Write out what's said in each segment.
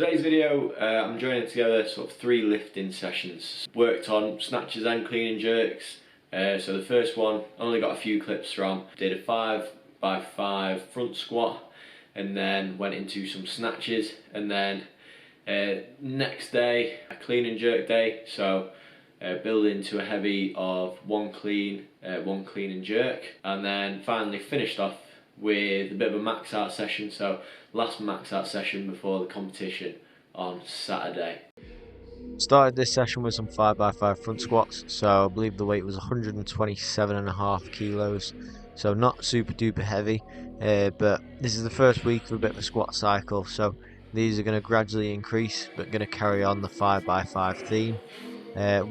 Today's video, I'm joining together sort of 3 lifting sessions. Worked on snatches and clean and jerks. So the first one, only got a few clips from. Did a 5x5 front squat, and then went into some snatches. And then next day, a clean and jerk day. So build into a heavy of one clean and jerk, and then finally finished off with a bit of a max out session. So last max out session before the competition on Saturday. Started this session with some 5x5 front squats, so I believe the weight was 127.5 kilos, so not super duper heavy, but this is the first week of a bit of a squat cycle, so these are going to gradually increase but going to carry on the 5x5 theme.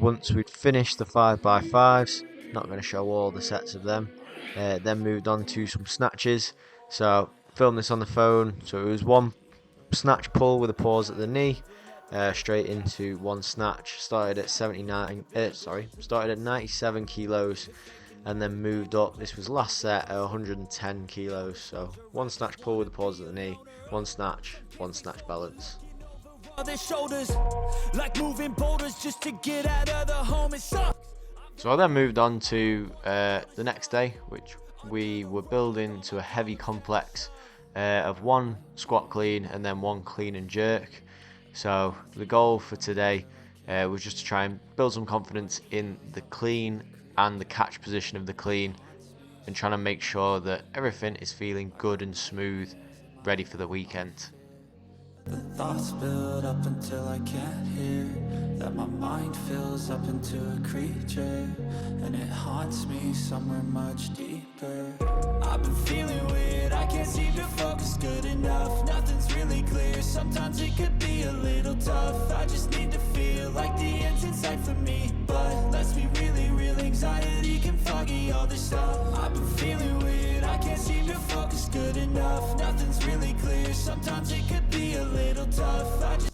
Once we'd finished the 5x5s, not going to show all the sets of them, then moved on to some snatches. So filmed this on the phone, so it was one snatch pull with a pause at the knee, straight into one snatch. Started at 97 kilos and then moved up. This was last set at 110 kilos, so one snatch pull with a pause at the knee, one snatch balance. Shoulders, like moving boulders just to get out of the home. So I then moved on to the next day, which we were building to a heavy complex of one squat clean and then one clean and jerk. So the goal for today was just to try and build some confidence in the clean and the catch position of the clean, and trying to make sure that everything is feeling good and smooth, ready for the weekend. The thoughts build up until I can't hear, that my mind fills up into a creature, and it haunts me somewhere much deeper. I've been feeling weird, I can't seem to focus good enough. Nothing's really clear, sometimes it could be a little tough. I just need to feel like the end's in sight for me, but let's be really real, anxiety can foggy all this stuff. I've been feeling weird, I can't seem to focus good enough. Nothing's really clear, sometimes it could be a little tough.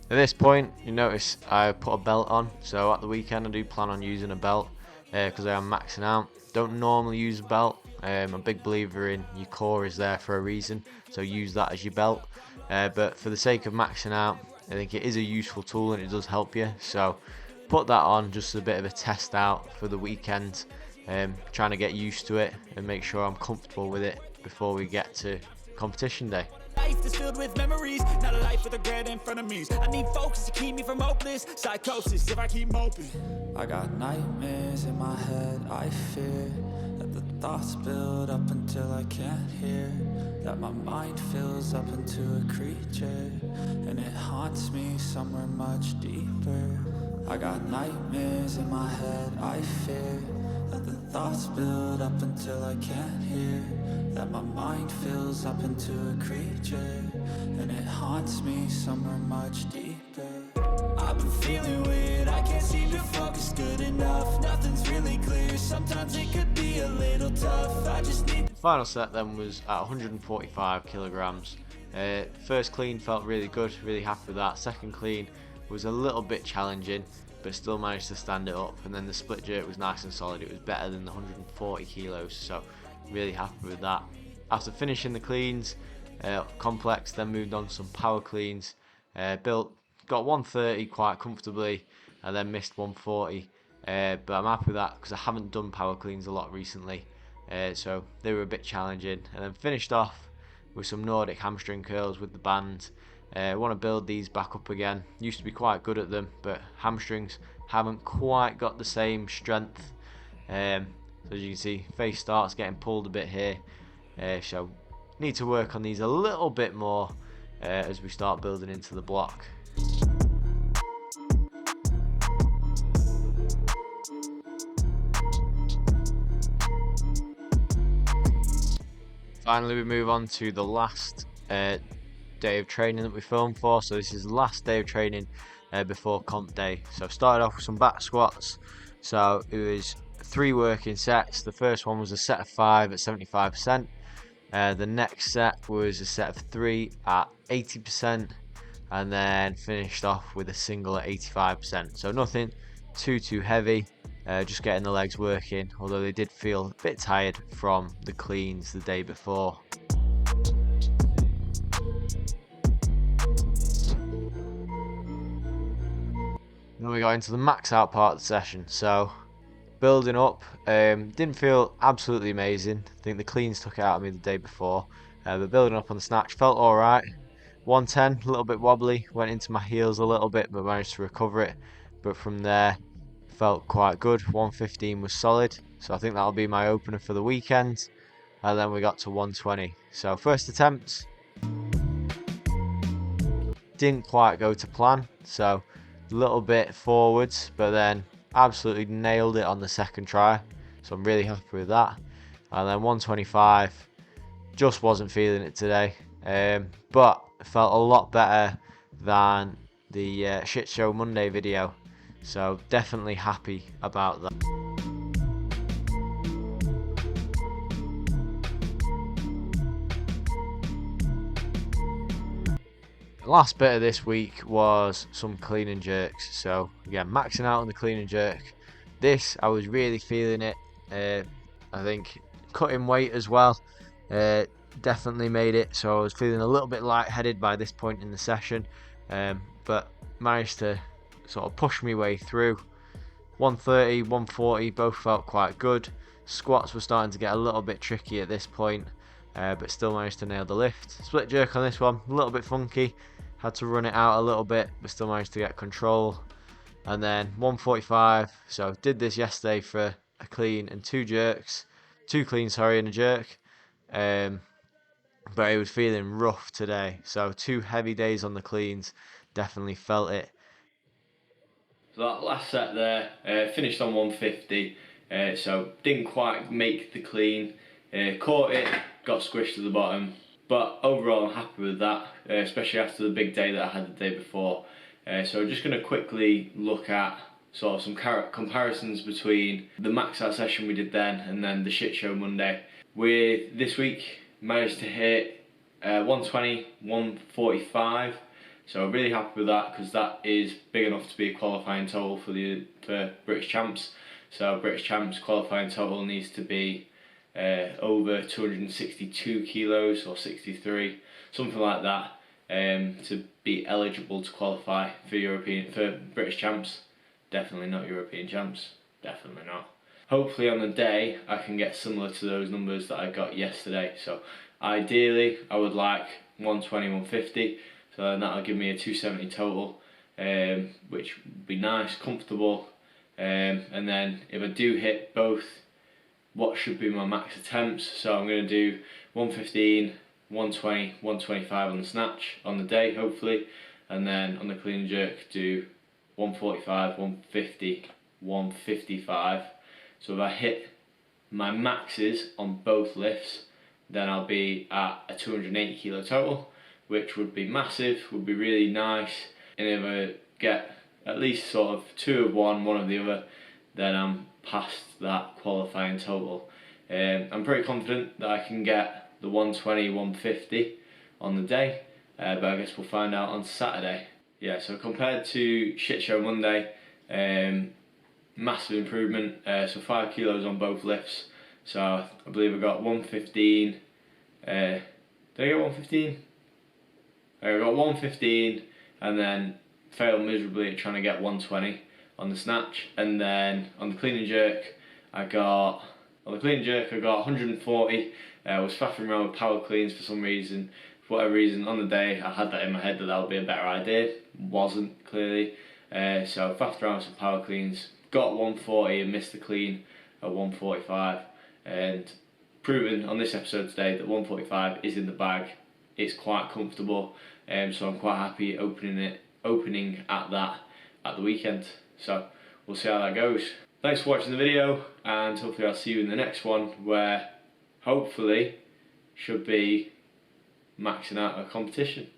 At this point, you notice I put a belt on, so at the weekend I do plan on using a belt because I am maxing out. Don't normally use a belt. I'm a big believer in your core is there for a reason, so use that as your belt. But for the sake of maxing out, I think it is a useful tool and it does help you. So put that on just as a bit of a test out for the weekend, trying to get used to it and make sure I'm comfortable with it before we get to competition day. Life is filled with memories, not a life with regret in front of me. I need focus to keep me from hopeless psychosis if I keep moping. I got nightmares in my head, I fear that the thoughts build up until I can't hear, that my mind fills up into a creature, and it haunts me somewhere much deeper. I got nightmares in my head, I fear that the thoughts build up until I can't hear, that my mind fills up into a creature, and it haunts me somewhere much deeper. I've been feeling weird, I can't seem to focus good enough. Nothing's really clear, sometimes it could be a little tough. I just need... Final set then was at 145 kilograms. First clean felt really good, really happy with that. Second clean was a little bit challenging, but still managed to stand it up. And then the split jerk was nice and solid. It was better than the 140 kilos, so really happy with that. After finishing the cleans, complex, then moved on to some power cleans. Got 130 quite comfortably, and then missed 140. But I'm happy with that because I haven't done power cleans a lot recently, so they were a bit challenging. And then finished off with some Nordic hamstring curls with the band. I want to build these back up again. Used to be quite good at them, but hamstrings haven't quite got the same strength. So as you can see, face starts getting pulled a bit here, so need to work on these a little bit more as we start building into the block. Finally, we move on to the last day of training that we filmed for. So this is the last day of training before comp day. So started off with some back squats. So it was 3 working sets. The first one was a set of 5 at 75%. The next set was a set of 3 at 80%, and then finished off with a single at 85%. So nothing too heavy, just getting the legs working, although they did feel a bit tired from the cleans the day before. Then we got into the max out part of the session. So building up, didn't feel absolutely amazing. I think the cleans took it out of me the day before. But building up on the snatch felt alright. 110, a little bit wobbly, went into my heels a little bit, but managed to recover it. But from there, felt quite good. 115 was solid, so I think that'll be my opener for the weekend. And then we got to 120. So first attempt didn't quite go to plan, so a little bit forwards, but then absolutely nailed it on the second try. So I'm really happy with that. And then 125, just wasn't feeling it today, but felt a lot better than the shit show Monday video, so definitely happy about that. The last bit of this week was some clean and jerks, so again maxing out on the clean and jerk. This, I was really feeling it. I think cutting weight as well definitely made it, so I was feeling a little bit lightheaded by this point in the session, but managed to sort of push my way through. 130, 140 both felt quite good. Squats were starting to get a little bit tricky at this point, but still managed to nail the lift. Split jerk on this one, a little bit funky, had to run it out a little bit, but still managed to get control. And then 145, so did this yesterday for a clean and two cleans, sorry, and a jerk. But it was feeling rough today, so 2 heavy days on the cleans, definitely felt it. So that last set there, finished on 150, so didn't quite make the clean, caught it, got squished to the bottom, but overall I'm happy with that, especially after the big day that I had the day before. So I'm just going to quickly look at sort of some comparisons between the max out session we did then and then the shit show Monday. With this week, managed to hit 120, 145, so I'm really happy with that because that is big enough to be a qualifying total for British Champs. So British Champs qualifying total needs to be over 262 kilos or 63, something like that, to be eligible to qualify for British Champs. Definitely not European Champs, definitely not. Hopefully on the day I can get similar to those numbers that I got yesterday. So ideally I would like 120, 150, so then that'll give me a 270 total, which would be nice, comfortable, and then if I do hit both what should be my max attempts, so I'm going to do 115, 120, 125 on the snatch on the day hopefully, and then on the clean and jerk do 145, 150, 155. So if I hit my maxes on both lifts, then I'll be at a 280 kilo total, which would be massive, would be really nice. And if I get at least sort of 2 of one of the other, then I'm past that qualifying total. I'm pretty confident that I can get the 120, 150 on the day, but I guess we'll find out on Saturday. Yeah, so compared to shit show Monday, massive improvement, so 5 kilos on both lifts. So I believe I got 115, did I get 115? I got 115 and then failed miserably at trying to get 120 on the snatch, and then on the clean and jerk I got 140. I was faffing around with power cleans for some reason. For whatever reason, on the day I had that in my head that would be a better idea. Wasn't, clearly. So I faffed around with some power cleans, got 140 and missed the clean at 145, and proven on this episode today that 145 is in the bag. It's quite comfortable, so I'm quite happy opening at that at the weekend. So we'll see how that goes. Thanks for watching the video, and hopefully I'll see you in the next one, where hopefully should be maxing out a competition.